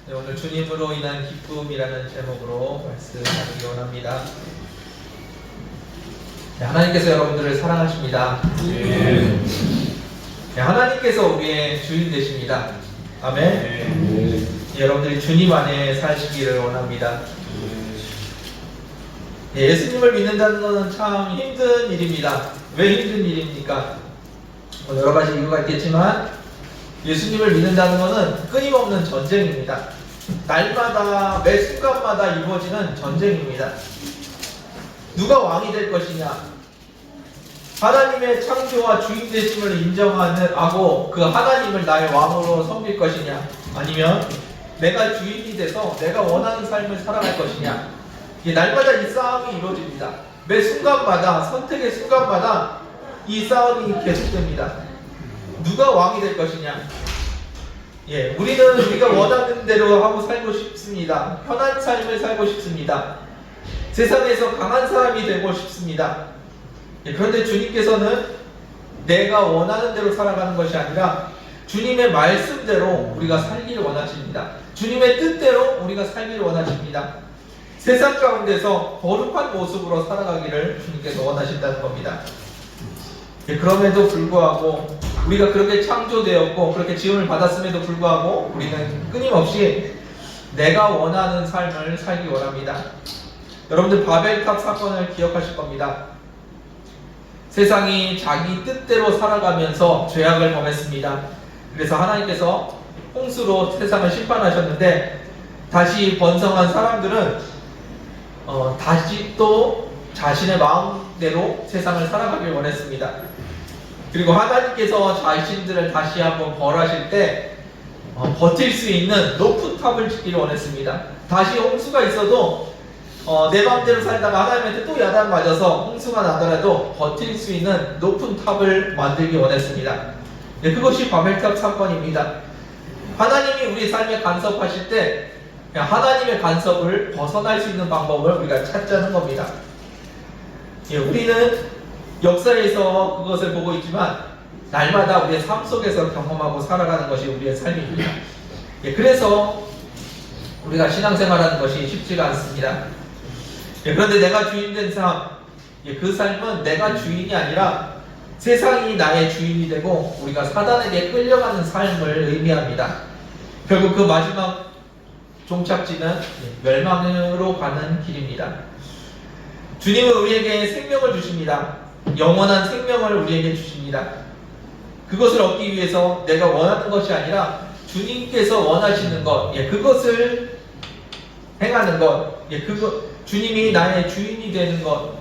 네, 오늘 주님으로 인한 기쁨이라는 제목으로 말씀하기 원합니다. 네, 하나님께서 여러분들을 사랑하십니다. 네, 하나님께서 우리의 주인 되십니다. 아멘. 네, 여러분들이 주님 안에 사시기를 원합니다. 네, 예수님을 믿는다는 것은 참 힘든 일입니다. 왜 힘든 일입니까? 여러 가지 이유가 있겠지만 예수님을 믿는다는 것은 끊임없는 전쟁입니다. 날마다 매 순간마다 이루어지는 전쟁입니다. 누가 왕이 될 것이냐? 하나님의 창조와 주인 되심을 인정하고 그 하나님을 나의 왕으로 섬길 것이냐? 아니면 내가 주인이 돼서 내가 원하는 삶을 살아갈 것이냐? 날마다 이 싸움이 이루어집니다. 매 순간마다, 선택의 순간마다 이 싸움이 계속됩니다. 누가 왕이 될 것이냐? 우리는 우리가 원하는 대로 하고 살고 싶습니다. 편한 삶을 살고 싶습니다. 세상에서 강한 사람이 되고 싶습니다. 그런데 주님께서는 내가 원하는 대로 살아가는 것이 아니라 주님의 말씀대로 우리가 살기를 원하십니다. 주님의 뜻대로 우리가 살기를 원하십니다. 세상 가운데서 거룩한 모습으로 살아가기를 주님께서 원하신다는 겁니다. 그럼에도 불구하고 우리가 그렇게 창조되었고 그렇게 지음을 받았음에도 불구하고 우리는 끊임없이 내가 원하는 삶을 살기 원합니다. 여러분들 바벨탑 사건을 기억하실 겁니다. 세상이 자기 뜻대로 살아가면서 죄악을 범했습니다. 그래서 하나님께서 홍수로 세상을 심판하셨는데 다시 번성한 사람들은 다시 또 자신의 마음대로 세상을 살아가길 원했습니다. 그리고 하나님께서 자신들을 다시 한번 벌하실 때 버틸 수 있는 높은 탑을 짓기를 원했습니다. 다시 홍수가 있어도 내 마음대로 살다가 하나님한테 또 야단 맞아서 홍수가 나더라도 버틸 수 있는 높은 탑을 만들기 원했습니다. 그것이 바벨탑 사건입니다. 하나님이 우리 삶에 간섭하실 때 하나님의 간섭을 벗어날 수 있는 방법을 우리가 찾자는 겁니다. 우리는 역사에서 그것을 보고 있지만 날마다 우리의 삶 속에서 경험하고 살아가는 것이 우리의 삶입니다. 그래서 우리가 신앙생활하는 것이 쉽지가 않습니다. 그런데 내가 주인 된 삶, 그 삶은 내가 주인이 아니라 세상이 나의 주인이 되고 우리가 사단에게 끌려가는 삶을 의미합니다. 결국 그 마지막 종착지는 멸망으로 가는 길입니다. 주님은 우리에게 생명을 주십니다. 영원한 생명을 우리에게 주십니다. 그것을 얻기 위해서 내가 원하는 것이 아니라 주님께서 원하시는 것, 그것을 행하는 것, 주님이 나의 주인이 되는 것,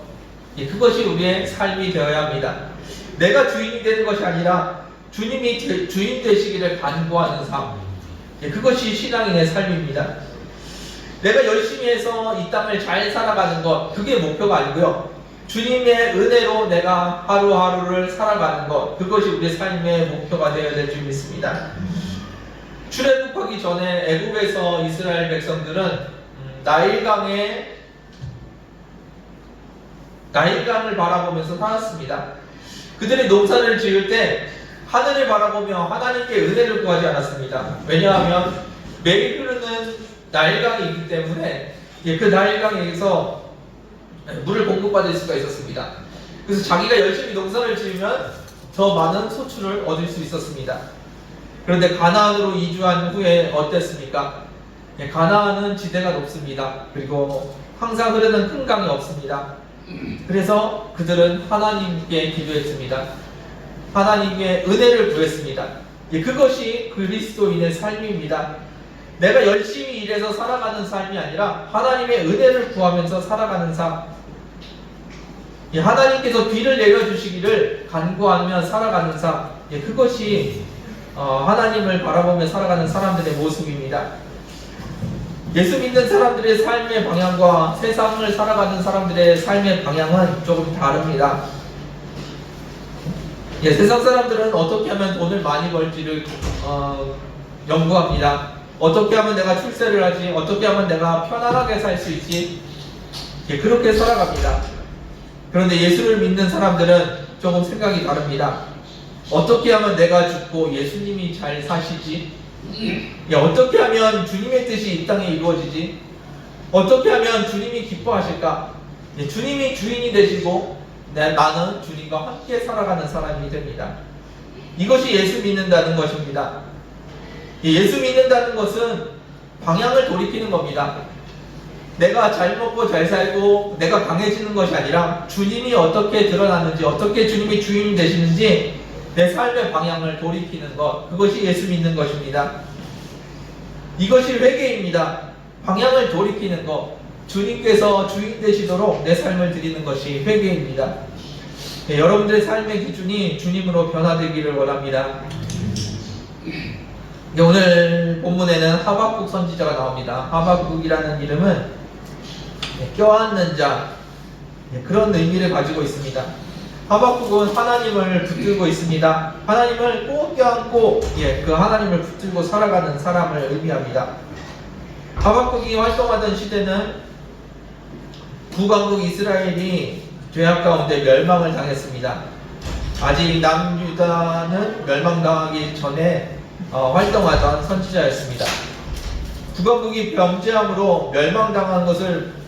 그것이 우리의 삶이 되어야 합니다. 내가 주인이 되는 것이 아니라 주님이 주인 되시기를 간구하는 삶, 그것이 신앙인의 삶입니다. 내가 열심히 해서 이 땅을 잘 살아가는 것, 그게 목표가 아니고요. 주님의 은혜로 내가 하루하루를 살아가는 것, 그것이 우리 삶의 목표가 되어야 될 줄 믿습니다. 출애굽하기 전에 애굽에서 이스라엘 백성들은 나일강을 바라보면서 살았습니다. 그들이 농사를 지을 때 하늘을 바라보며 하나님께 은혜를 구하지 않았습니다. 왜냐하면 매일 흐르는 나일강이 있기 때문에 그 나일강에서 물을 공급받을 수가 있었습니다. 그래서 자기가 열심히 농사를 지으면 더 많은 소출을 얻을 수 있었습니다. 그런데 가나안으로 이주한 후에 어땠습니까? 가나안은 지대가 높습니다. 그리고 항상 흐르는 큰 강이 없습니다. 그래서 그들은 하나님께 기도했습니다. 하나님의 은혜를 구했습니다. 그것이 그리스도인의 삶입니다. 내가 열심히 일해서 살아가는 삶이 아니라 하나님의 은혜를 구하면서 살아가는 삶, 하나님께서 비를 내려주시기를 간구하며 살아가는 삶, 그것이 하나님을 바라보며 살아가는 사람들의 모습입니다. 예수 믿는 사람들의 삶의 방향과 세상을 살아가는 사람들의 삶의 방향은 조금 다릅니다. 세상 사람들은 어떻게 하면 돈을 많이 벌지를 연구합니다. 어떻게 하면 내가 출세를 하지, 어떻게 하면 내가 편안하게 살 수 있지, 그렇게 살아갑니다. 그런데 예수를 믿는 사람들은 조금 생각이 다릅니다. 어떻게 하면 내가 죽고 예수님이 잘 사시지, 어떻게 하면 주님의 뜻이 이 땅에 이루어지지? 어떻게 하면 주님이 기뻐하실까? 주님이 주인이 되시고 나는 주님과 함께 살아가는 사람이 됩니다. 이것이 예수 믿는다는 것입니다. 예수 믿는다는 것은 방향을 돌이키는 겁니다. 내가 잘 먹고 잘 살고 내가 강해지는 것이 아니라 주님이 어떻게 드러나는지, 어떻게 주님이 주인이 되시는지 내 삶의 방향을 돌이키는 것, 그것이 예수 믿는 것입니다. 이것이 회개입니다. 방향을 돌이키는 것, 주님께서 주인 되시도록 내 삶을 드리는 것이 회개입니다. 여러분들의 삶의 기준이 주님으로 변화되기를 원합니다. 오늘 본문에는 하박국 선지자가 나옵니다. 하박국이라는 이름은 껴안는 자, 그런 의미를 가지고 있습니다. 하박국은 하나님을 붙들고 있습니다. 하나님을 꼭 껴안고 그 하나님을 붙들고 살아가는 사람을 의미합니다. 하박국이 활동하던 시대는 북왕국 이스라엘이 죄악 가운데 멸망을 당했습니다. 아직 남유다는 멸망당하기 전에 활동하던 선지자였습니다. 북왕국이 범죄함으로 멸망당한 것을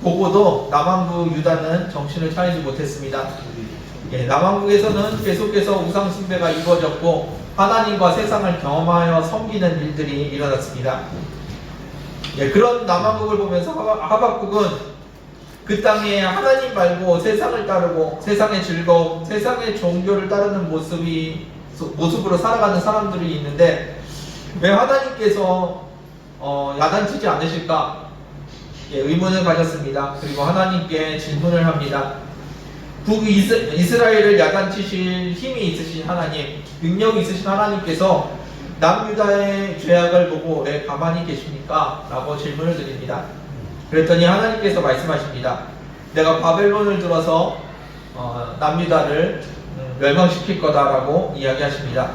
보고도 남왕국 유다는 정신을 차리지 못했습니다. 남왕국에서는 계속해서 우상 숭배가 이루어졌고 하나님과 세상을 경험하여 섬기는 일들이 일어났습니다. 그런 남왕국을 보면서 하박국은 그 땅에 하나님 말고 세상을 따르고 세상의 즐거움, 세상의 종교를 따르는 모습으로 살아가는 사람들이 있는데 왜 하나님께서 야단치지 않으실까? 의문을 가졌습니다. 그리고 하나님께 질문을 합니다. 북이스라엘을 야단치실 힘이 있으신 하나님, 능력이 있으신 하나님께서 남유다의 죄악을 보고 왜 가만히 계십니까? 라고 질문을 드립니다. 그랬더니 하나님께서 말씀하십니다. 내가 바벨론을 들어서 남유다를 멸망시킬 거다라고 이야기하십니다.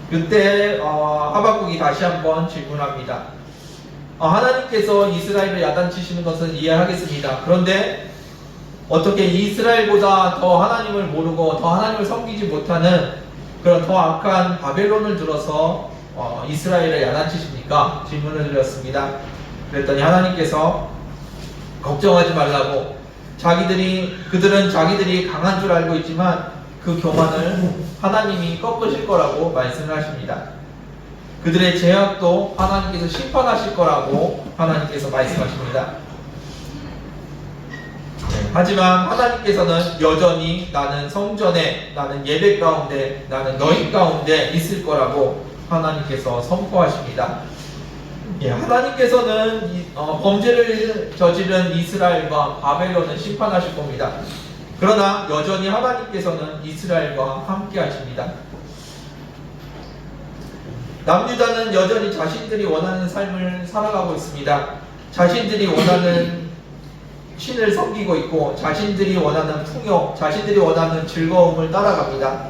그때 하박국이 다시 한번 질문합니다. 하나님께서 이스라엘을 야단치시는 것은 이해하겠습니다. 그런데 어떻게 이스라엘보다 더 하나님을 모르고 더 하나님을 섬기지 못하는 그런 더 악한 바벨론을 들어서 이스라엘을 야단치십니까? 질문을 드렸습니다. 그랬더니 하나님께서 걱정하지 말라고, 그들은 자기들이 강한 줄 알고 있지만 그 교만을 하나님이 꺾으실 거라고 말씀을 하십니다. 그들의 죄악도 하나님께서 심판하실 거라고 하나님께서 말씀하십니다. 하지만 하나님께서는 여전히 나는 성전에, 나는 예배 가운데, 나는 너희 가운데 있을 거라고 하나님께서 선포하십니다. 하나님께서는 범죄를 저지른 이스라엘과 바벨론을 심판하실 겁니다. 그러나 여전히 하나님께서는 이스라엘과 함께 하십니다. 남유다는 여전히 자신들이 원하는 삶을 살아가고 있습니다. 자신들이 원하는 신을 섬기고 있고 자신들이 원하는 풍요, 자신들이 원하는 즐거움을 따라갑니다.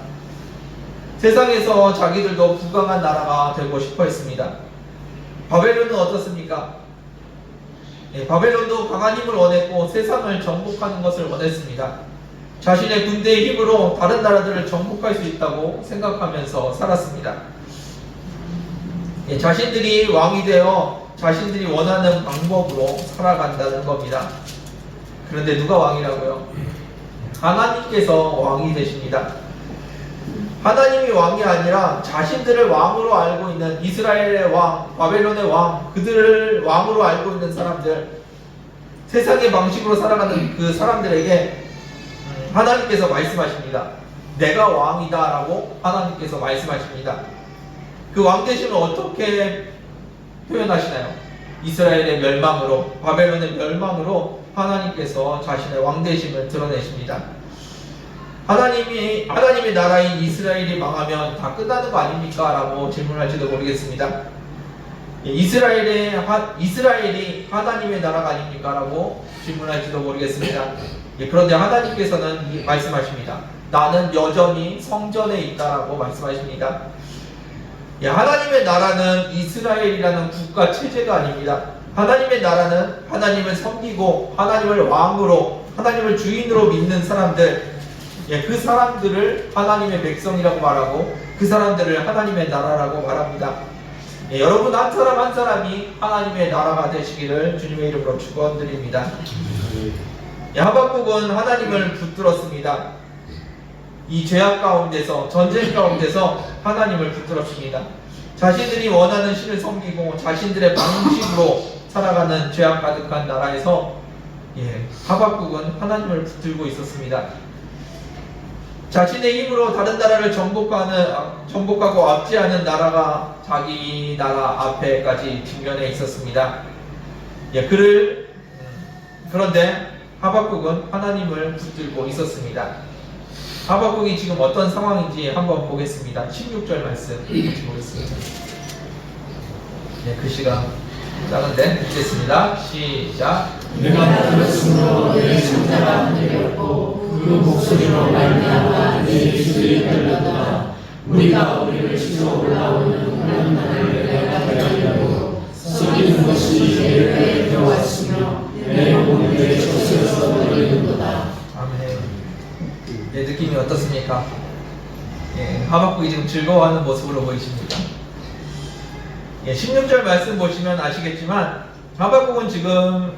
세상에서 자기들도 부강한 나라가 되고 싶어 했습니다. 바벨론은 어떻습니까? 바벨론도 강한 힘을 원했고 세상을 정복하는 것을 원했습니다. 자신의 군대의 힘으로 다른 나라들을 정복할 수 있다고 생각하면서 살았습니다. 자신들이 왕이 되어 자신들이 원하는 방법으로 살아간다는 겁니다. 그런데 누가 왕이라고요? 하나님께서 왕이 되십니다. 하나님이 왕이 아니라 자신들을 왕으로 알고 있는 이스라엘의 왕, 바벨론의 왕, 그들을 왕으로 알고 있는 사람들, 세상의 방식으로 살아가는 그 사람들에게 하나님께서 말씀하십니다. 내가 왕이다 라고 하나님께서 말씀하십니다. 그 왕 되심을 어떻게 표현하시나요? 이스라엘의 멸망으로, 바벨론의 멸망으로 하나님께서 자신의 왕 되심을 드러내십니다. 하나님의 나라인 이스라엘이 망하면 다 끝나는 거 아닙니까? 라고 질문할지도 모르겠습니다. 이스라엘이 하나님의 나라가 아닙니까? 라고 질문할지도 모르겠습니다. 그런데 하나님께서는 말씀하십니다. 나는 여전히 성전에 있다라고 말씀하십니다. 하나님의 나라는 이스라엘이라는 국가 체제가 아닙니다. 하나님의 나라는 하나님을 섬기고 하나님을 왕으로, 하나님을 주인으로 믿는 사람들, 그 사람들을 하나님의 백성이라고 말하고 그 사람들을 하나님의 나라라고 말합니다. 여러분 한 사람 한 사람이 하나님의 나라가 되시기를 주님의 이름으로 축원드립니다. 하박국은 하나님을 붙들었습니다. 이 죄악 가운데서, 전쟁 가운데서 하나님을 붙들었습니다. 자신들이 원하는 신을 섬기고 자신들의 방식으로 살아가는 죄악 가득한 나라에서 하박국은 하나님을 붙들고 있었습니다. 자신의 힘으로 다른 나라를 정복하고 압제하는 나라가 자기 나라 앞에까지 직면해 있었습니다. 그런데 하박국은 하나님을 붙들고 있었습니다. 하박국이 지금 어떤 상황인지 한번 보겠습니다. 16절 말씀 같이 보겠습니다. 글씨가 작은데 읽겠습니다. 시작. 내가 들었으므로 내 창자가 흔들렸고 그 목소리로 말미암아 내 입술이 떨렸도다. 우리가 우리를 치러 올라오는 홍련나를 내가 대하려고 썩이는 것이 내 뼈에 들어왔으며 내 몸을 내 젖에서 떨리는도다. 아멘. 느낌이 어떻습니까? 하박국이 지금 즐거워하는 모습으로 보이십니까? 16절 말씀 보시면 아시겠지만 하박국이 지금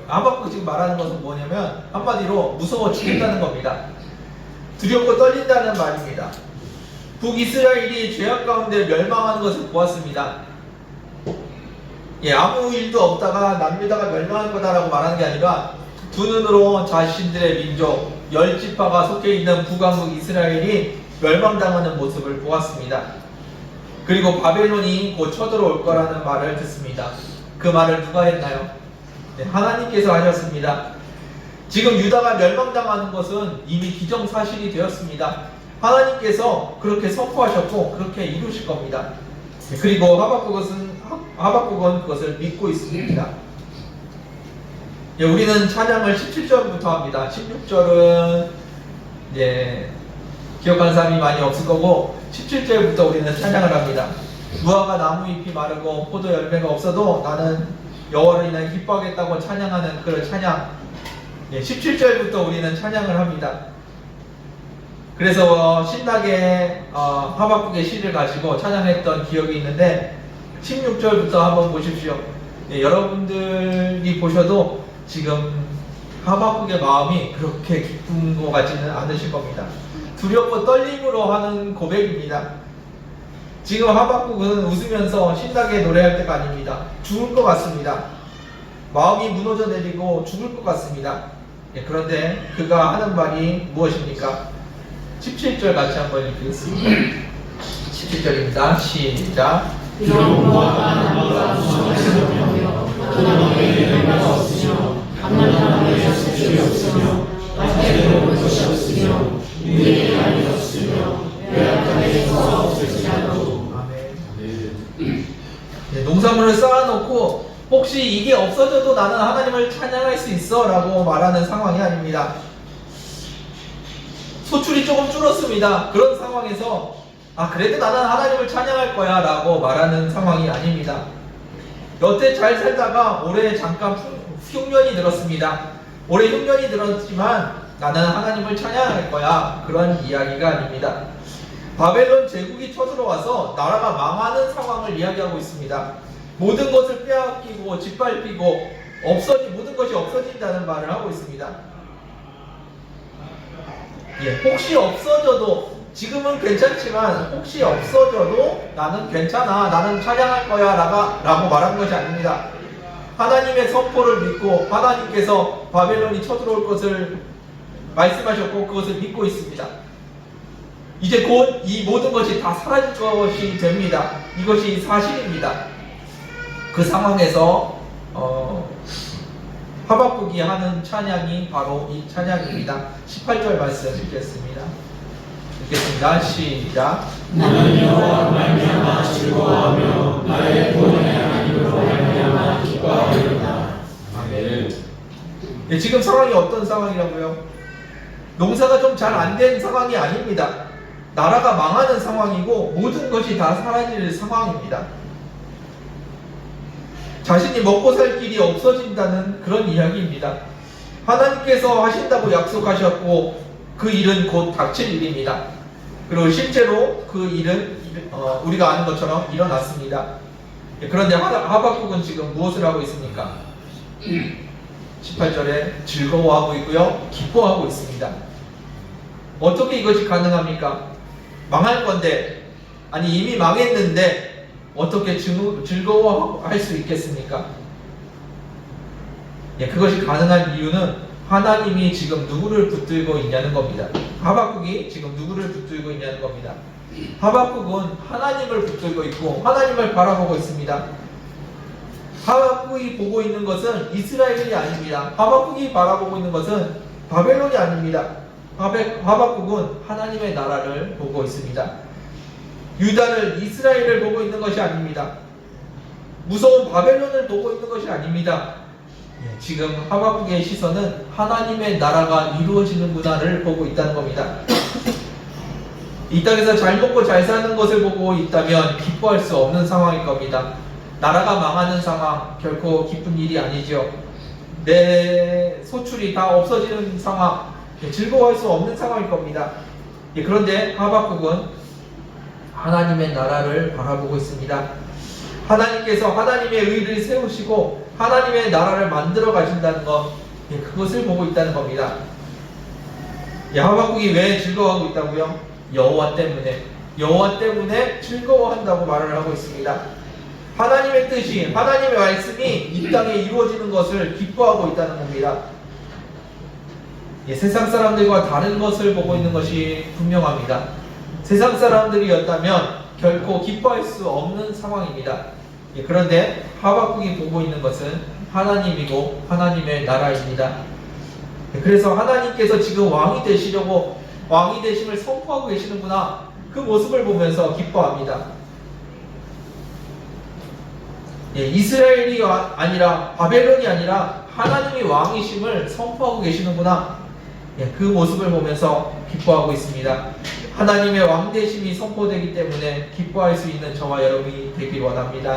말하는 것은 뭐냐면 한마디로 무서워 죽겠다는 겁니다. 두렵고 떨린다는 말입니다. 북이스라엘이 죄악 가운데 멸망하는 것을 보았습니다. 아무 일도 없다가 남유다가 멸망할 거다라고 말하는 게 아니라 두 눈으로 자신들의 민족 10지파가 속해 있는 북왕국 이스라엘이 멸망당하는 모습을 보았습니다. 그리고 바벨론이 곧 쳐들어올 거라는 말을 듣습니다. 그 말을 누가 했나요? 하나님께서 하셨습니다. 지금 유다가 멸망당하는 것은 이미 기정사실이 되었습니다. 하나님께서 그렇게 선포하셨고 그렇게 이루실 겁니다. 그리고 하박국은 그것을 믿고 있습니다. 우리는 찬양을 17절부터 합니다. 16절은 기억하는 사람이 많이 없을 거고 17절부터 우리는 찬양을 합니다. 무화과 나무 잎이 마르고 포도 열매가 없어도 나는 여호와를 인하여 기뻐하겠다고 찬양하는 그런 찬양. 17절부터 우리는 찬양을 합니다. 그래서 신나게 하박국의 시를 가지고 찬양했던 기억이 있는데 16절부터 한번 보십시오. 여러분들이 보셔도 지금 하박국의 마음이 그렇게 기쁜 것 같지는 않으실 겁니다. 두렵고 떨림으로 하는 고백입니다. 지금 하박국은 웃으면서 신나게 노래할 때가 아닙니다. 죽을 것 같습니다. 마음이 무너져 내리고 죽을 것 같습니다. 그런데 그가 하는 말이 무엇입니까? 17절 같이 한번 읽겠습니다. 17절입니다. 시작. 비록 무화과 나무가 부서졌으며 포도나무에 열매가 없으며 감람나무에 숲이 없으며 밭에 볼 것이 없으며 위에 양이 없으며 외양간에 소가 없을지라도. 아멘. 농산물을 쌓아놓고 혹시 이게 없어져도 나는 하나님을 찬양할 수 있어 라고 말하는 상황이 아닙니다. 소출이 조금 줄었습니다. 그런 상황에서 그래도 나는 하나님을 찬양할 거야 라고 말하는 상황이 아닙니다. 여태 잘 살다가 올해 잠깐 흉년이 들었습니다. 올해 흉년이 들었지만 나는 하나님을 찬양할 거야, 그런 이야기가 아닙니다. 바벨론 제국이 쳐들어와서 나라가 망하는 상황을 이야기하고 있습니다. 모든 것을 빼앗기고 짓밟히고 모든 것이 없어진다는 말을 하고 있습니다. 혹시 없어져도, 지금은 괜찮지만 혹시 없어져도 나는 괜찮아, 나는 찬양할 거야 라고 말한 것이 아닙니다. 하나님의 선포를 믿고 하나님께서 바벨론이 쳐들어올 것을 말씀하셨고 그것을 믿고 있습니다. 이제 곧 이 모든 것이 다 사라질 것이 됩니다. 이것이 사실입니다. 그 상황에서 하박국이 하는 찬양이 바로 이 찬양입니다. 18절 말씀 읽겠습니다. 시작. 나는 여호와 말미암아 즐거워하며 나의 구원의 하나님으로 말미암아 기뻐하리로다. 아멘. 지금 상황이 어떤 상황이라고요? 농사가 좀 잘 안 된 상황이 아닙니다. 나라가 망하는 상황이고 모든 것이 다 사라질 상황입니다. 자신이 먹고 살 길이 없어진다는 그런 이야기입니다. 하나님께서 하신다고 약속하셨고 그 일은 곧 닥칠 일입니다. 그리고 실제로 그 일은 우리가 아는 것처럼 일어났습니다. 그런데 하박국은 지금 무엇을 하고 있습니까? 18절에 즐거워하고 있고요, 기뻐하고 있습니다. 어떻게 이것이 가능합니까? 망할 건데, 아니 이미 망했는데 어떻게 즐거워할 수 있겠습니까? 그것이 가능한 이유는 하나님이 지금 누구를 붙들고 있냐는 겁니다. 하박국이 지금 누구를 붙들고 있냐는 겁니다. 하박국은 하나님을 붙들고 있고 하나님을 바라보고 있습니다. 하박국이 보고 있는 것은 이스라엘이 아닙니다. 하박국이 바라보고 있는 것은 바벨론이 아닙니다. 하박국은 하나님의 나라를 보고 있습니다. 유다를, 이스라엘을 보고 있는 것이 아닙니다. 무서운 바벨론을 보고 있는 것이 아닙니다. 지금 하박국의 시선은 하나님의 나라가 이루어지는구나를 보고 있다는 겁니다. 이 땅에서 잘 먹고 잘 사는 것을 보고 있다면 기뻐할 수 없는 상황일 겁니다. 나라가 망하는 상황, 결코 기쁜 일이 아니죠. 내 소출이 다 없어지는 상황, 즐거워할 수 없는 상황일 겁니다. 그런데 하박국은 하나님의 나라를 바라보고 있습니다. 하나님께서 하나님의 의를 세우시고 하나님의 나라를 만들어 가신다는 것, 그것을 보고 있다는 겁니다. 하박국이 왜 즐거워하고 있다고요? 여호와 때문에 즐거워한다고 말을 하고 있습니다. 하나님의 뜻이, 하나님의 말씀이 이 땅에 이루어지는 것을 기뻐하고 있다는 겁니다. 세상 사람들과 다른 것을 보고 있는 것이 분명합니다. 세상 사람들이었다면 결코 기뻐할 수 없는 상황입니다. 그런데 하박국이 보고 있는 것은 하나님이고 하나님의 나라입니다. 그래서 하나님께서 지금 왕이 되시려고 왕이 되심을 선포하고 계시는구나, 그 모습을 보면서 기뻐합니다. 이스라엘이 아니라 바벨론이 아니라 하나님이 왕이심을 선포하고 계시는구나, 그 모습을 보면서 기뻐하고 있습니다. 하나님의 왕되심이 선포되기 때문에 기뻐할 수 있는 저와 여러분이 되길 원합니다.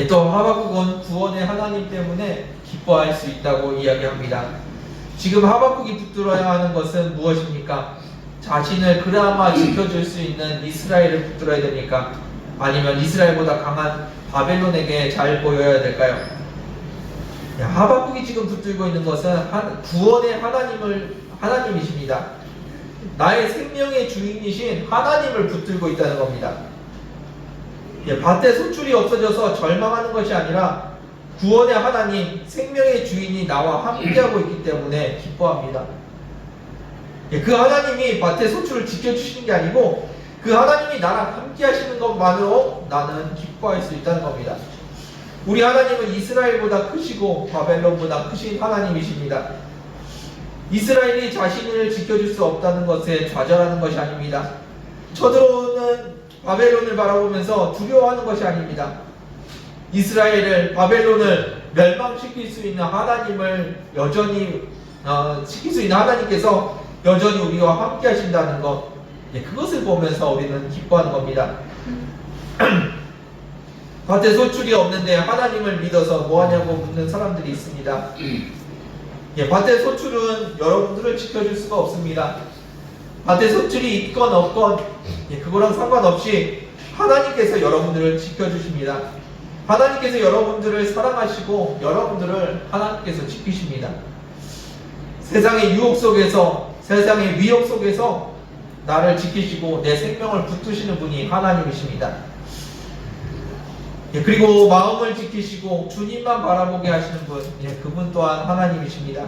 또 하박국은 구원의 하나님 때문에 기뻐할 수 있다고 이야기합니다. 지금 하박국이 붙들어야 하는 것은 무엇입니까? 자신을 그나마 지켜줄 수 있는 이스라엘을 붙들어야 됩니까? 아니면 이스라엘보다 강한 바벨론에게 잘 보여야 될까요? 하박국이 지금 붙들고 있는 것은 구원의 하나님이십니다. 나의 생명의 주인이신 하나님을 붙들고 있다는 겁니다. 밭에 소출이 없어져서 절망하는 것이 아니라 구원의 하나님, 생명의 주인이 나와 함께하고 있기 때문에 기뻐합니다. 그 하나님이 밭의 소출을 지켜주시는 게 아니고 그 하나님이 나랑 함께 하시는 것만으로 나는 기뻐할 수 있다는 겁니다. 우리 하나님은 이스라엘보다 크시고 바벨론보다 크신 하나님이십니다. 이스라엘이 자신을 지켜줄 수 없다는 것에 좌절하는 것이 아닙니다. 쳐들어오는 바벨론을 바라보면서 두려워하는 것이 아닙니다. 이스라엘을, 바벨론을 멸망시킬 수 있는 하나님을 여전히 시킬 수 있는 하나님께서 여전히 우리와 함께 하신다는 것, 그것을 보면서 우리는 기뻐하는 겁니다. 밭에 소출이 없는데 하나님을 믿어서 뭐하냐고 묻는 사람들이 있습니다. 밭의 소출은 여러분들을 지켜줄 수가 없습니다. 밭에 소출이 있건 없건 그거랑 상관없이 하나님께서 여러분들을 지켜주십니다. 하나님께서 여러분들을 사랑하시고 여러분들을 하나님께서 지키십니다. 세상의 유혹 속에서, 세상의 위협 속에서 나를 지키시고 내 생명을 붙드시는 분이 하나님이십니다. 그리고 마음을 지키시고 주님만 바라보게 하시는 분, 그분 또한 하나님이십니다.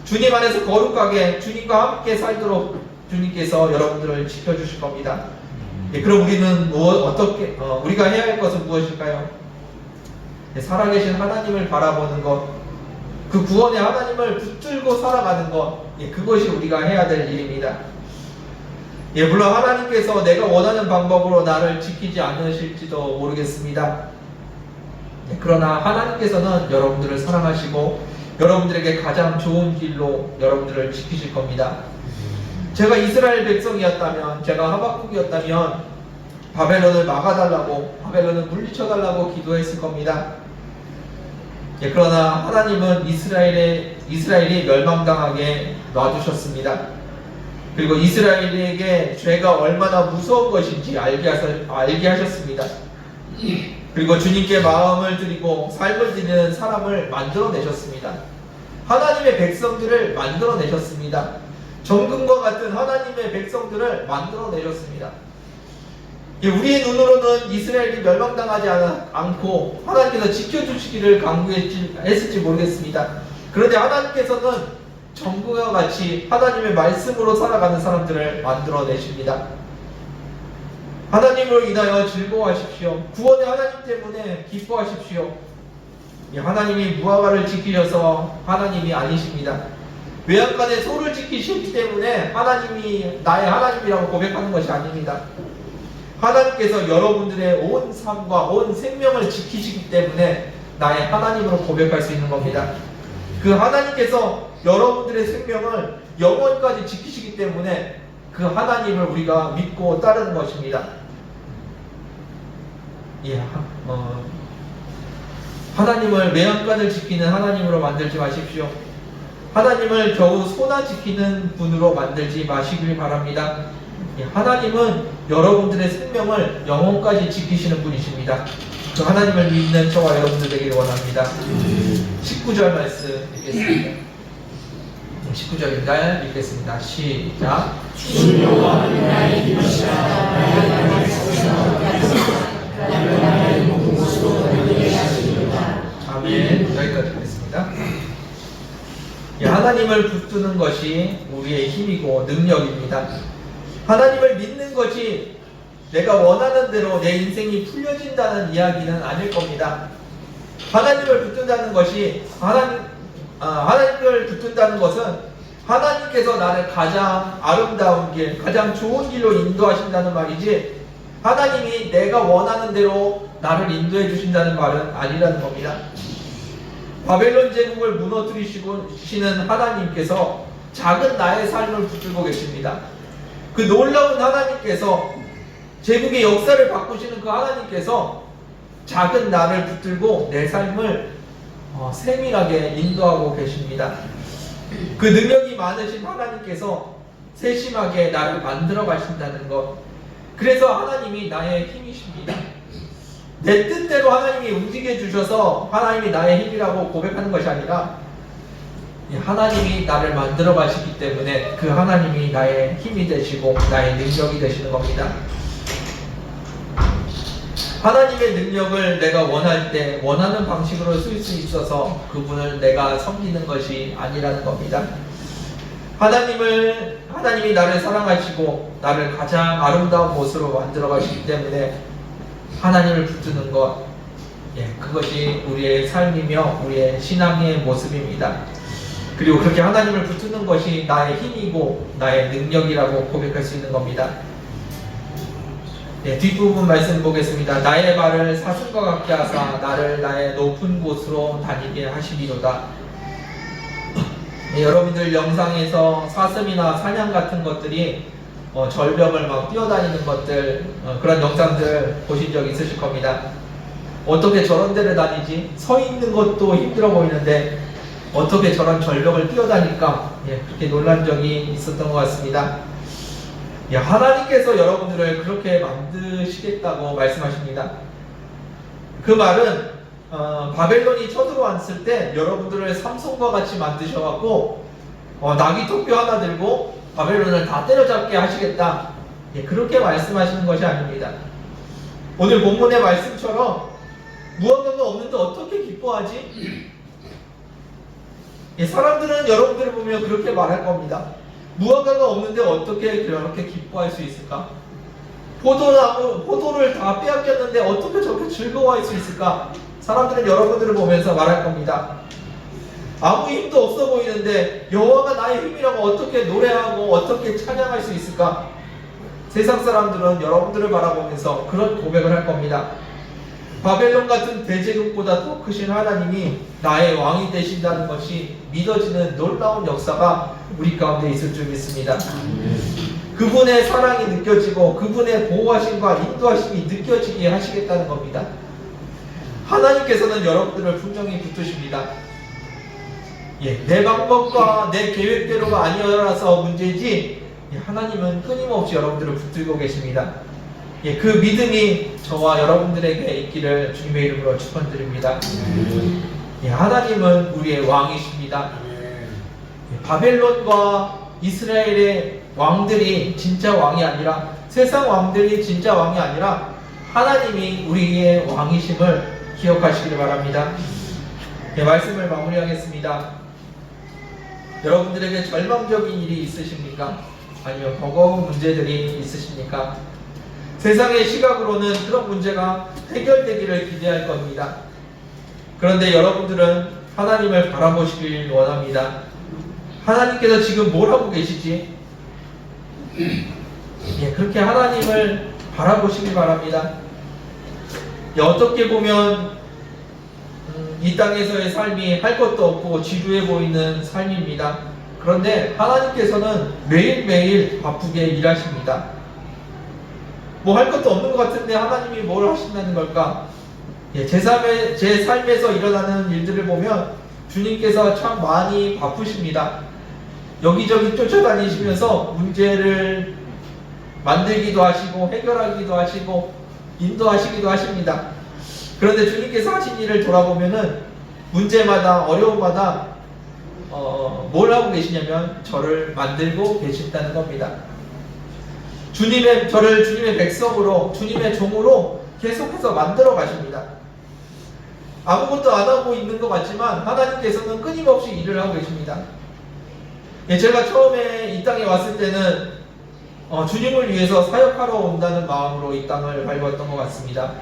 주님 안에서 거룩하게 주님과 함께 살도록 주님께서 여러분들을 지켜주실 겁니다. 그럼 우리는 우리가 해야 할 것은 무엇일까요? 살아계신 하나님을 바라보는 것, 그 구원의 하나님을 붙들고 살아가는 것, 그것이 우리가 해야 될 일입니다. 물론 하나님께서 내가 원하는 방법으로 나를 지키지 않으실지도 모르겠습니다. 그러나 하나님께서는 여러분들을 사랑하시고 여러분들에게 가장 좋은 길로 여러분들을 지키실 겁니다. 제가 이스라엘 백성이었다면, 제가 하박국이었다면 바벨론을 막아달라고, 바벨론을 물리쳐달라고 기도했을 겁니다. 그러나 하나님은 이스라엘의 이스라엘이 멸망당하게 놔두셨습니다. 그리고 이스라엘에게 죄가 얼마나 무서운 것인지 알게 하셨습니다. 그리고 주님께 마음을 드리고 삶을 드리는 사람을 만들어내셨습니다. 하나님의 백성들을 만들어내셨습니다. 정금과 같은 하나님의 백성들을 만들어내셨습니다. 우리의 눈으로는 이스라엘이 멸망당하지 않고 하나님께서 지켜주시기를 강구했을지 모르겠습니다. 그런데 하나님께서는 정금과 같이 하나님의 말씀으로 살아가는 사람들을 만들어내십니다. 하나님을 인하여 즐거워하십시오. 구원의 하나님 때문에 기뻐하십시오. 하나님이 무화과를 지키셔서 하나님이 아니십니다. 외양간에 소를 지키시기 때문에 하나님이 나의 하나님이라고 고백하는 것이 아닙니다. 하나님께서 여러분들의 온 삶과 온 생명을 지키시기 때문에 나의 하나님으로 고백할 수 있는 겁니다. 그 하나님께서 여러분들의 생명을 영원까지 지키시기 때문에 그 하나님을 우리가 믿고 따르는 것입니다. 하나님을 매한간을 지키는 하나님으로 만들지 마십시오. 하나님을 겨우 소나 지키는 분으로 만들지 마시길 바랍니다. 하나님은 여러분들의 생명을 영원까지 지키시는 분이십니다. 그 하나님을 믿는 저와 여러분들 되기를 원합니다. 19절 말씀 읽겠습니다. 19절인가요? 읽겠습니다. 시작. 주 여호와는 나의 힘이시라. 나의 나를 지키시사 나의 모든 곳으로 들리게 하시리로다. 아멘. 여기까지 하겠습니다. 하나님을 붙드는 것이 우리의 힘이고 능력입니다. 하나님을 믿는 것이 내가 원하는 대로 내 인생이 풀려진다는 이야기는 아닐 겁니다. 하나님을 붙든다는 것이 하나님을 붙든다는 것은 하나님께서 나를 가장 아름다운 길, 가장 좋은 길로 인도하신다는 말이지, 하나님이 내가 원하는 대로 나를 인도해 주신다는 말은 아니라는 겁니다. 바벨론 제국을 무너뜨리시는 하나님께서 작은 나의 삶을 붙들고 계십니다. 그 놀라운 하나님께서, 제국의 역사를 바꾸시는 그 하나님께서 작은 나를 붙들고 내 삶을 세밀하게 인도하고 계십니다. 그 능력이 많으신 하나님께서 세심하게 나를 만들어 가신다는 것, 그래서 하나님이 나의 힘이십니다. 내 뜻대로 하나님이 움직여 주셔서 하나님이 나의 힘이라고 고백하는 것이 아니라 하나님이 나를 만들어 가시기 때문에 그 하나님이 나의 힘이 되시고 나의 능력이 되시는 겁니다. 하나님의 능력을 내가 원할 때 원하는 방식으로 쓸 수 있어서 그분을 내가 섬기는 것이 아니라는 겁니다. 하나님이 나를 사랑하시고 나를 가장 아름다운 모습으로 만들어 가시기 때문에 하나님을 붙드는 것, 그것이 우리의 삶이며 우리의 신앙의 모습입니다. 그리고 그렇게 하나님을 붙드는 것이 나의 힘이고 나의 능력이라고 고백할 수 있는 겁니다. 뒷부분 말씀 보겠습니다. 나의 발을 사슴과 같게 하사 나를 나의 높은 곳으로 다니게 하시리로다. 여러분들 영상에서 사슴이나 사냥 같은 것들이 절벽을 막 뛰어다니는 것들, 그런 영상들 보신 적 있으실 겁니다. 어떻게 저런 데를 다니지? 서 있는 것도 힘들어 보이는데 어떻게 저런 절벽을 뛰어다닐까? 그렇게 놀란 적이 있었던 것 같습니다. 하나님께서 여러분들을 그렇게 만드시겠다고 말씀하십니다. 그 말은 바벨론이 쳐들어왔을 때 여러분들을 삼손과 같이 만드셔갖고 나귀 토끼 하나 들고 바벨론을 다 때려잡게 하시겠다, 그렇게 말씀하시는 것이 아닙니다. 오늘 본문의 말씀처럼 무언가가 없는데 어떻게 기뻐하지? 사람들은 여러분들을 보면 그렇게 말할 겁니다. 무화과가 없는데 어떻게 그렇게 기뻐할 수 있을까? 포도를 다 빼앗겼는데 어떻게 저렇게 즐거워할 수 있을까? 사람들은 여러분들을 보면서 말할 겁니다. 아무 힘도 없어 보이는데 여호와가 나의 힘이라고 어떻게 노래하고 어떻게 찬양할 수 있을까? 세상 사람들은 여러분들을 바라보면서 그런 고백을 할 겁니다. 바벨론 같은 대제국보다 더 크신 하나님이 나의 왕이 되신다는 것이 믿어지는 놀라운 역사가 우리 가운데 있을 줄 믿습니다. 그분의 사랑이 느껴지고 그분의 보호하심과 인도하심이 느껴지게 하시겠다는 겁니다. 하나님께서는 여러분들을 분명히 붙드십니다. 내 방법과 내 계획대로가 아니어서 문제지, 하나님은 끊임없이 여러분들을 붙들고 계십니다. 그 믿음이 저와 여러분들에게 있기를 주님의 이름으로 축원드립니다. 하나님은 우리의 왕이십니다. 바벨론과 이스라엘의 왕들이 진짜 왕이 아니라, 세상 왕들이 진짜 왕이 아니라 하나님이 우리의 왕이심을 기억하시길 바랍니다. 말씀을 마무리하겠습니다. 여러분들에게 절망적인 일이 있으십니까? 아니면 버거운 문제들이 있으십니까? 세상의 시각으로는 그런 문제가 해결되기를 기대할 겁니다. 그런데 여러분들은 하나님을 바라보시길 원합니다. 하나님께서 지금 뭘 하고 계시지? 그렇게 하나님을 바라보시길 바랍니다. 어떻게 보면 이 땅에서의 삶이 할 것도 없고 지루해 보이는 삶입니다. 그런데 하나님께서는 매일매일 바쁘게 일하십니다. 뭐 할 것도 없는 것 같은데 하나님이 뭘 하신다는 걸까? 제 삶에서 일어나는 일들을 보면 주님께서 참 많이 바쁘십니다. 여기저기 쫓아다니시면서 문제를 만들기도 하시고 해결하기도 하시고 인도하시기도 하십니다. 그런데 주님께서 하신 일을 돌아보면은 문제마다 어려움마다 뭘 하고 계시냐면 저를 만들고 계신다는 겁니다. 저를 주님의 백성으로, 주님의 종으로 계속해서 만들어 가십니다. 아무것도 안 하고 있는 것 같지만 하나님께서는 끊임없이 일을 하고 계십니다. 제가 처음에 이 땅에 왔을 때는 주님을 위해서 사역하러 온다는 마음으로 이 땅을 밟았던 것 같습니다.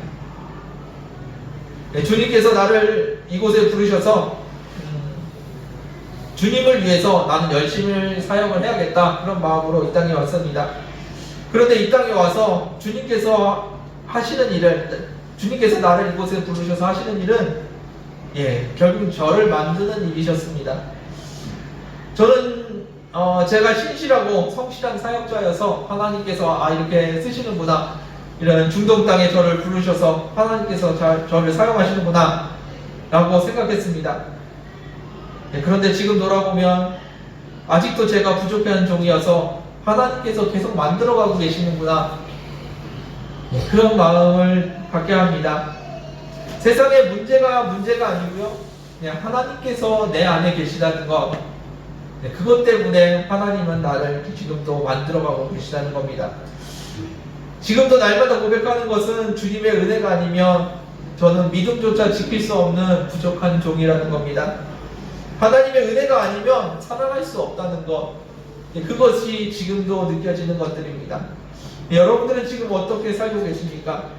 주님께서 나를 이곳에 부르셔서 주님을 위해서 나는 열심히 사역을 해야겠다, 그런 마음으로 이 땅에 왔습니다. 그런데 이 땅에 와서 주님께서 하시는 일을, 주님께서 나를 이곳에 부르셔서 하시는 일은 결국 저를 만드는 일이셨습니다. 저는 제가 신실하고 성실한 사역자여서 하나님께서 이렇게 쓰시는구나, 이런 중동 땅에 저를 부르셔서 하나님께서 저를 사용하시는구나 라고 생각했습니다. 그런데 지금 돌아보면 아직도 제가 부족한 종이어서 하나님께서 계속 만들어가고 계시는구나, 그런 마음을 갖게 합니다. 세상의 문제가 아니고요, 그냥 하나님께서 내 안에 계시다는 것, 그것 때문에 하나님은 나를 지금도 만들어가고 계시다는 겁니다. 지금도 날마다 고백하는 것은 주님의 은혜가 아니면 저는 믿음조차 지킬 수 없는 부족한 종이라는 겁니다. 하나님의 은혜가 아니면 살아갈 수 없다는 것, 그것이 지금도 느껴지는 것들입니다. 여러분들은 지금 어떻게 살고 계십니까?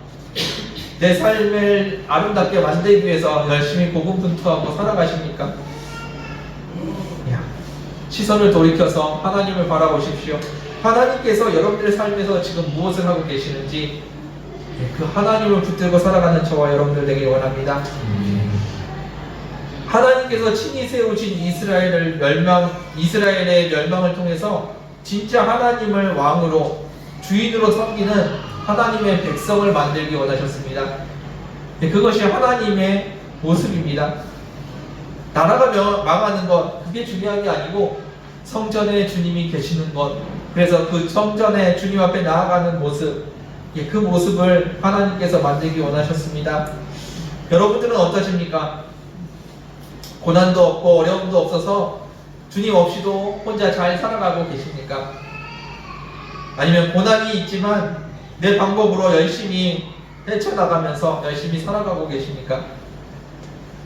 내 삶을 아름답게 만들기 위해서 열심히 고군분투하고 살아가십니까? 시선을 돌이켜서 하나님을 바라보십시오. 하나님께서 여러분들의 삶에서 지금 무엇을 하고 계시는지, 그 하나님을 붙들고 살아가는 저와 여러분들 되길 원합니다. 하나님께서 친히 세우신 이스라엘의 멸망을 통해서 진짜 하나님을 왕으로, 주인으로 섬기는 하나님의 백성을 만들기 원하셨습니다. 그것이 하나님의 모습입니다. 나라가 망하는 것, 그게 중요한 게 아니고 성전에 주님이 계시는 것, 그래서 그 성전에 주님 앞에 나아가는 모습, 그 모습을 하나님께서 만들기 원하셨습니다. 여러분들은 어떠십니까? 고난도 없고 어려움도 없어서 주님 없이도 혼자 잘 살아가고 계십니까? 아니면 고난이 있지만 내 방법으로 열심히 헤쳐나가면서 열심히 살아가고 계십니까?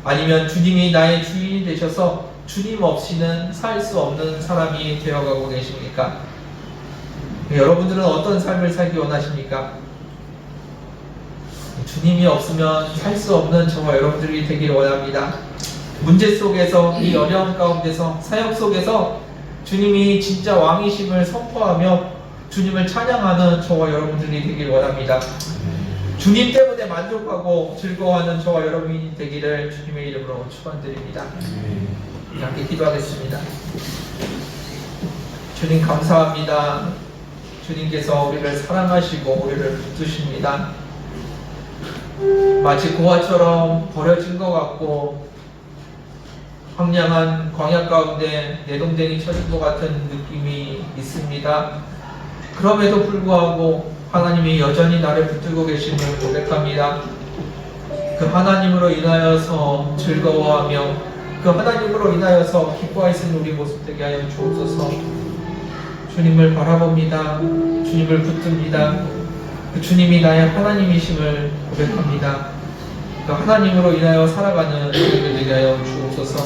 아니면 주님이 나의 주인이 되셔서 주님 없이는 살 수 없는 사람이 되어가고 계십니까? 여러분들은 어떤 삶을 살기 원하십니까? 주님이 없으면 살 수 없는 저와 여러분들이 되기를 원합니다. 문제 속에서, 이 어려움 가운데서, 사역 속에서 주님이 진짜 왕이심을 선포하며 주님을 찬양하는 저와 여러분들이 되기를 원합니다. 주님 때문에 만족하고 즐거워하는 저와 여러분이 되기를 주님의 이름으로 축원드립니다. 함께 기도하겠습니다. 주님 감사합니다. 주님께서 우리를 사랑하시고 우리를 붙드십니다. 마치 고아처럼 버려진 것 같고 황량한 광야 가운데 내동댕이 쳐진 것 같은 느낌이 있습니다. 그럼에도 불구하고 하나님이 여전히 나를 붙들고 계심을 고백합니다. 그 하나님으로 인하여서 즐거워하며 그 하나님으로 인하여서 기뻐할 수 있는 우리 모습 되게 하여 주옵소서. 주님을 바라봅니다. 주님을 붙듭니다. 그 주님이 나의 하나님이심을 고백합니다. 그 하나님으로 인하여 살아가는 우리를 되게 하여 주옵소서.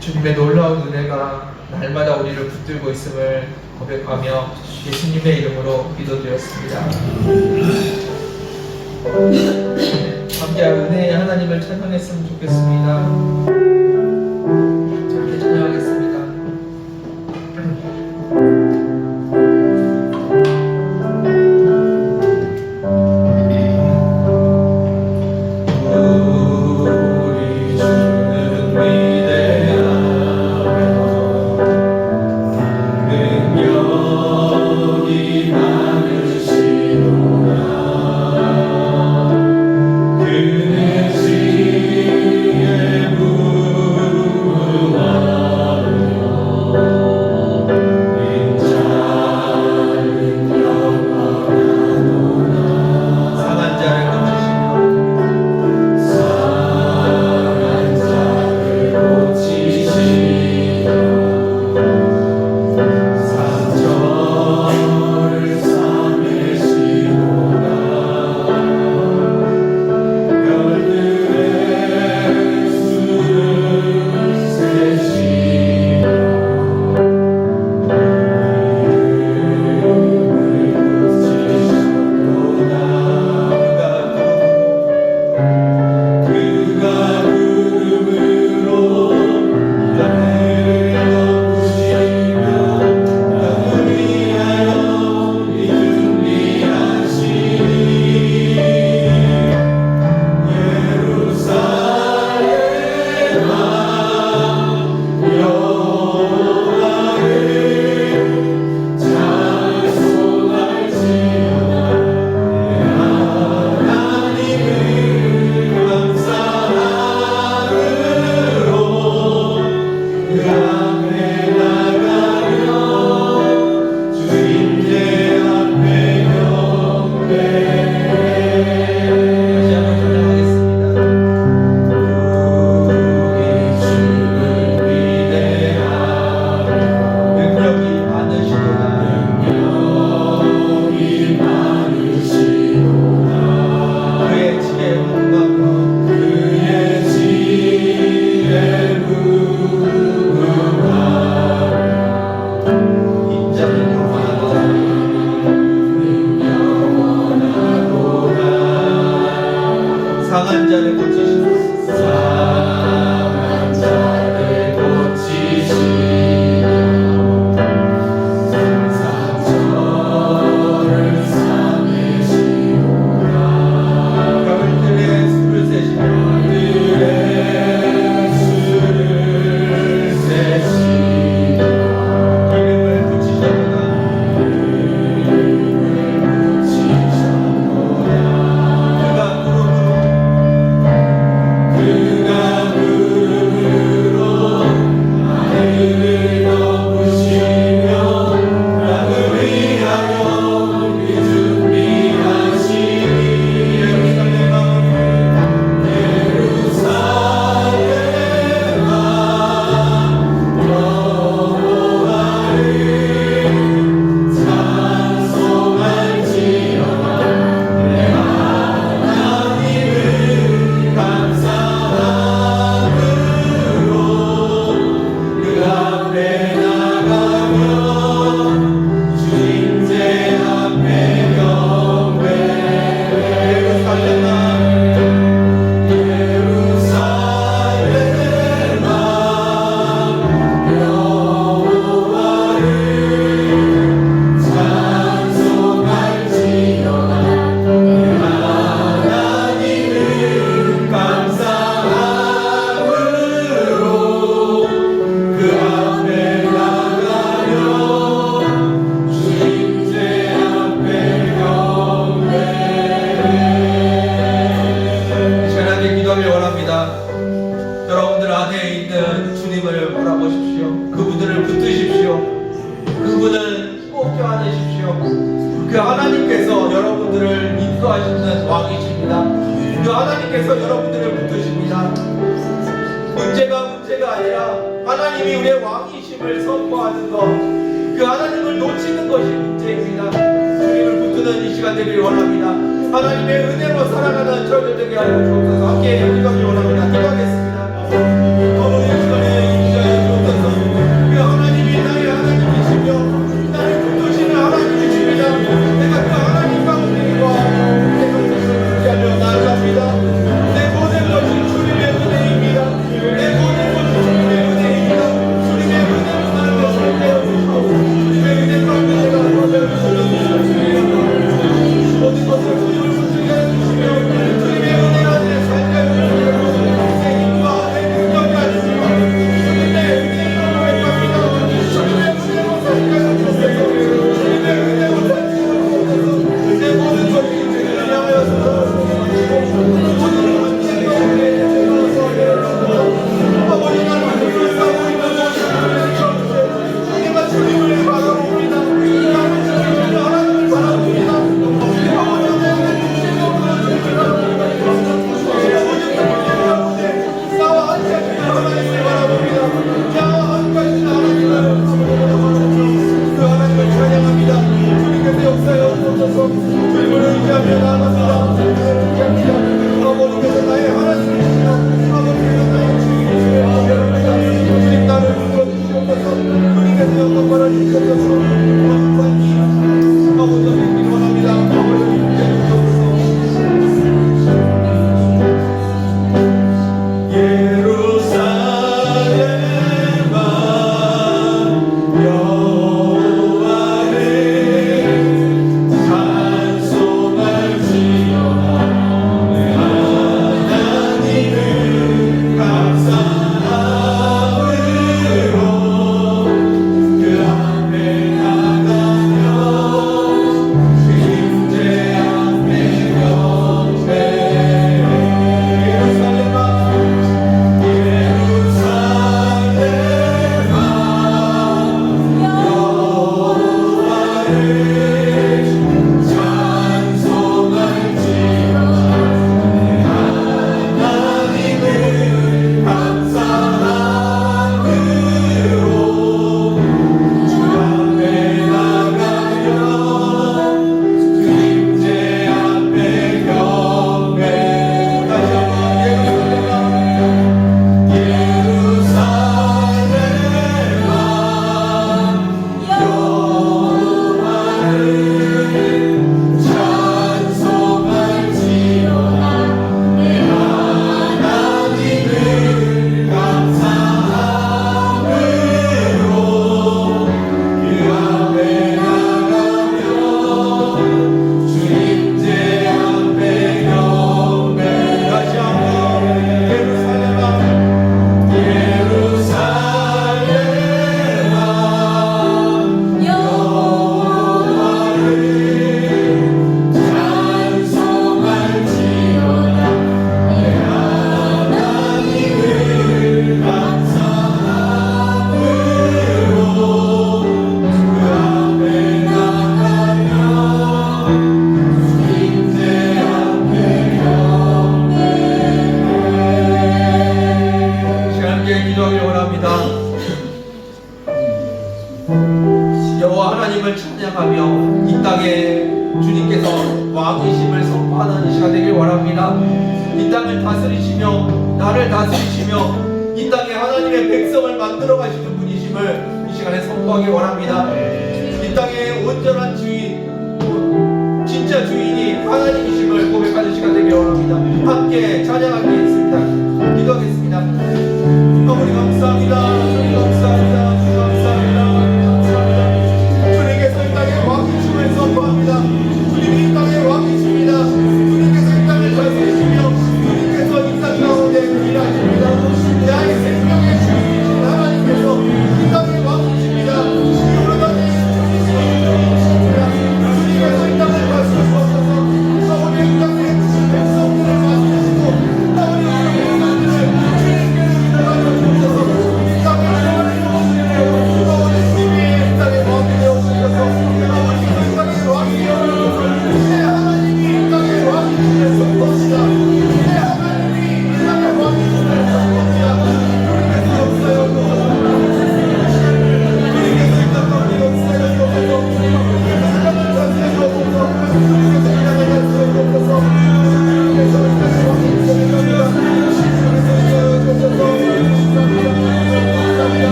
주님의 놀라운 은혜가 날마다 우리를 붙들고 있음을 고백하며 예수님의 이름으로 기도드렸습니다. 함께 은혜의 하나님을 찬양했으면 좋겠습니다. 함께 찬양하겠습니다. 그네 지혜 무 받으십시오. 그 하나님께서 여러분들을 인도하시는 왕이십니다. 그 하나님께서 여러분들을 붙드십니다. 문제가 아니라 하나님이 우리의 왕이심을 선포하는 것, 그 하나님을 놓치는 것이 문제입니다. 주님을 붙드는 이 시간 되길 원합니다. 하나님의 은혜로 살아가는 저희들 되게 하여 주옵소서. 함께 기도하기 원합니다. 기도하겠습니다. 어머니 시간에 인자해 주옵소서. 그 하나님이 나의 하나님이시며 나를 붙드시는 하나님이십니다. 내가 그 하나님 가운데 와 내가 주님을 붙잡며 나아갑니다. 내 모든 것이 주님의 은혜입니다. 내 모든 것이 주님의 은혜입니다. 주님의 은혜로 나를 살게 주시고 주님의 은혜 가운데 내가 너를 붙들어 모든 것을 주님을 붙들게 해주시며 주님의 은혜가 내 삶에 내 힘과 내 능력이 아닙니다. 주님의 은혜로 고백합니다. 주님의 은혜로 살게 해주소서. 주님의 은혜로 살게 해주소서. 내 모든 것이 주님을 향하여서 모든 문제 가운데 아버지 나를 불쌍하고 있는 모든 내가 주님을 바라봅니다. 나는 주님을 하나님을 바라봅니다. 아버지 나와 함께 하시는 하나님을 바라봅니다. 나와 함께 하시는 하나님을 그 하나님을 찬양합니다. 주님께서 역사에 오셔서 주님을 의지하며 나아갑니다. 아버지께서 나의 하나님이시며 아버지께서 나의 주님이시며 주님 나를 붙들어주시옵소서. 주님께서 영광 받아주시옵소서. 아버지 믿기 원합니다. 아버지 믿게 해주옵소서. 여호와 하나님을 찬양하며 이 땅에 주님께서 왕이심을 선포하는 이 시간 되길 원합니다. 이 땅을 다스리시며 나를 다스리시며 이 땅에 하나님의 백성을 만들어 가시는 분이심을 이 시간에 선포하길 원합니다. 이 땅의 온전한 주인, 진짜 주인이 하나님이심을 고백하는 시간 되길 원합니다. 함께 찬양하겠습니다. 기도하겠습니다. 아버지 감사합니다. 주님 감사합니다. 주님 감사합니다. 주님께서 이 땅에 왕이심을 선포합니다. 주님이 이 땅에 왕이십니다. 주님께서 이 땅을 다스리시며 주님께서 이 땅 가운데 일하십니다. 나의 생명의 주인이신 하나님께서 이 땅의 왕이십니다. 여러분의 주님이십니다. 주님께서 이 땅을 다스리시옵소서. 아버지 이 땅에 백성들을 다스리시고 아버지 백성들을 주님께서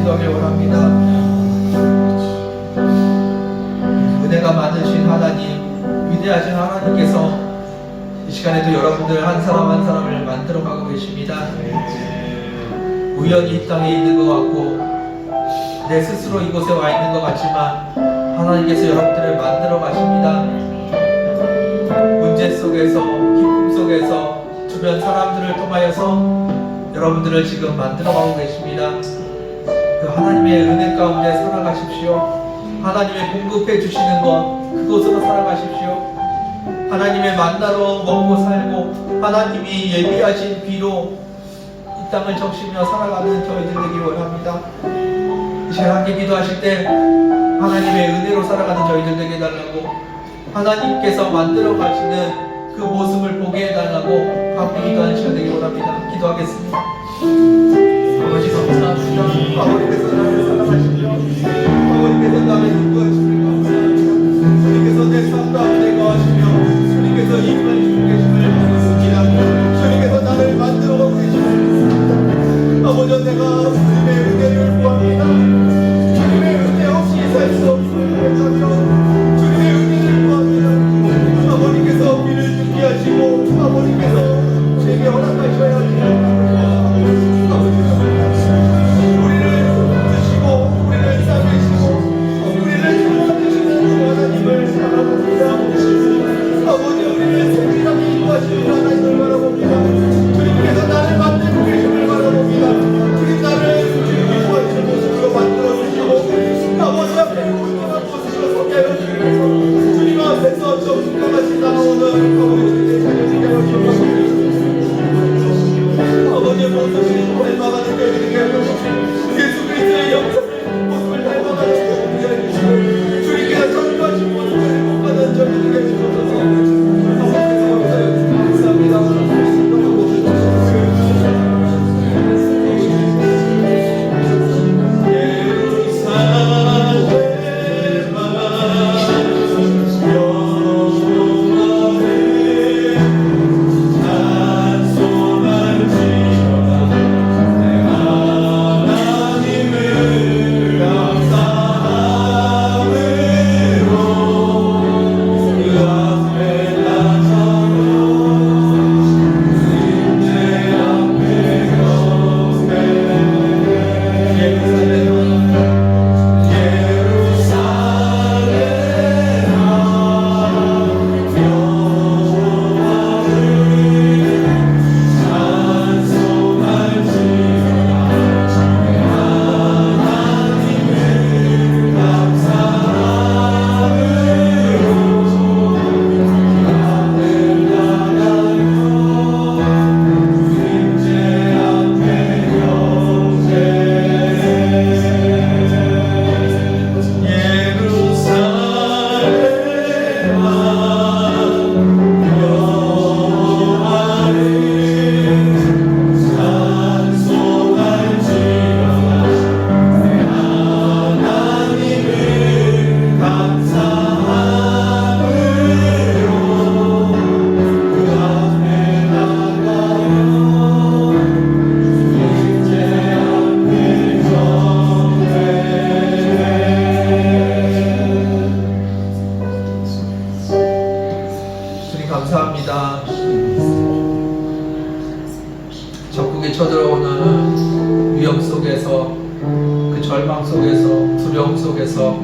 기도하길 원합니다. 은혜가 많으신 하나님, 위대하신 하나님께서 이 시간에도 여러분들 한 사람 한 사람을 만들어가고 계십니다. 우연히 이 땅에 있는 것 같고 내 스스로 이곳에 와 있는 것 같지만 하나님께서 여러분들을 만들어 가십니다. 문제 속에서, 기쁨 속에서 주변 사람들을 통하여서 여러분들을 지금 만들어가고 계십니다. 그 하나님의 은혜 가운데 살아가십시오. 하나님의 공급해 주시는 것, 그곳으로 살아가십시오. 하나님의 만나러 먹고 살고 하나님이 예비하신 비로 이 땅을 적시며 살아가는 저희들 되길 원합니다. 이 시간 함께 기도하실 때 하나님의 은혜로 살아가는 저희들 되게 해달라고, 하나님께서 만들어 가시는 그 모습을 보게 해달라고 함께 기도하는 시간 되길 원합니다. 기도하겠습니다. 아버지 감사합니다. 아버지께서 나를 사랑하시며 아버지께서 나를 인도하시며 감사합니다. 주님께서 내 삶 가운데 거하시며 주님께서 임하시고 계심을 믿습니다. 주님께서 나를 만들어 계심을, 아버지 내가 주님의 은혜를 구합니다. 주님의 은혜 없이 살 수 없으면 주님의 은혜를 구합니다. 아버지께서 비를 죽게 하시고 아버지께서 제게 허락하셔야 합니다. 우리를 드시고 우리를 싸매시고 우리를 살아주시는 하나님을 사랑합니다. 아버지 우리를 세밀하게 인도하시는 하나님을 바라봅니다. 주님께서 나를 만들고 계심을 바라봅니다. 주님 나를 인도하시는 모습으로 만들어주시고 아버지 앞에 온전한 모습으로 서게 하여 주시면서 주님 앞에서 정직하신 나오는 아버지의 자녀들이 하여 주옵소서. 아버지의 모습이 닮아가는 저희들에게 하여 주시고 예수 그리스도의 영상을 모습을 닮아가는 저희들에게 하여 주시고 주님께서 전도하신 모습을 복받은 저희들에게 하여 주옵소서. 아버지께서 감사합니다. 감사합니다. 적국이 쳐들어오는 위험 속에서, 그 절망 속에서, 두려움 속에서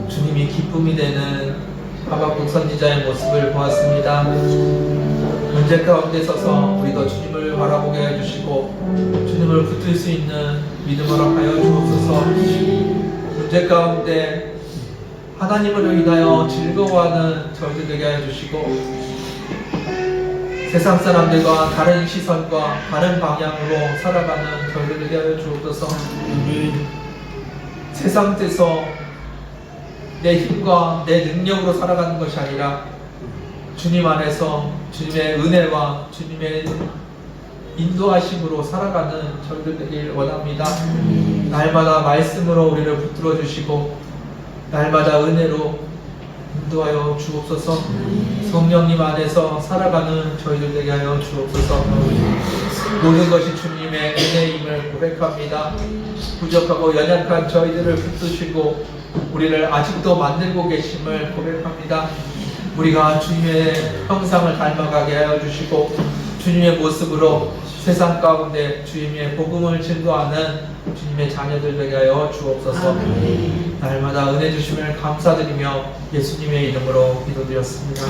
주님이 기쁨이 되는 하박국 선지자의 모습을 보았습니다. 문제 가운데 서서 우리도 주님을 바라보게 해주시고 주님을 붙들 수 있는 믿음을 하여 주옵소서. 문제 가운데 하나님을 인하여 즐거워하는 저희들 되게 하여 주시고 세상 사람들과 다른 시선과 다른 방향으로 살아가는 저희들 되게 하여 주옵소서. 세상에서 내 힘과 내 능력으로 살아가는 것이 아니라 주님 안에서 주님의 은혜와 주님의 인도하심으로 살아가는 저희들 되길 원합니다. 날마다 말씀으로 우리를 붙들어 주시고 날마다 은혜로 인도하여 주옵소서. 성령님 안에서 살아가는 저희들 되게 하여 주옵소서. 모든 것이 주님의 은혜임을 고백합니다. 부족하고 연약한 저희들을 붙드시고 우리를 아직도 만들고 계심을 고백합니다. 우리가 주님의 형상을 닮아가게 하여 주시고 주님의 모습으로 세상 가운데 주님의 복음을 증거하는 주님의 자녀들 되게 하여 주옵소서. 날마다 은혜 주심을 감사드리며 예수님의 이름으로 기도드렸습니다.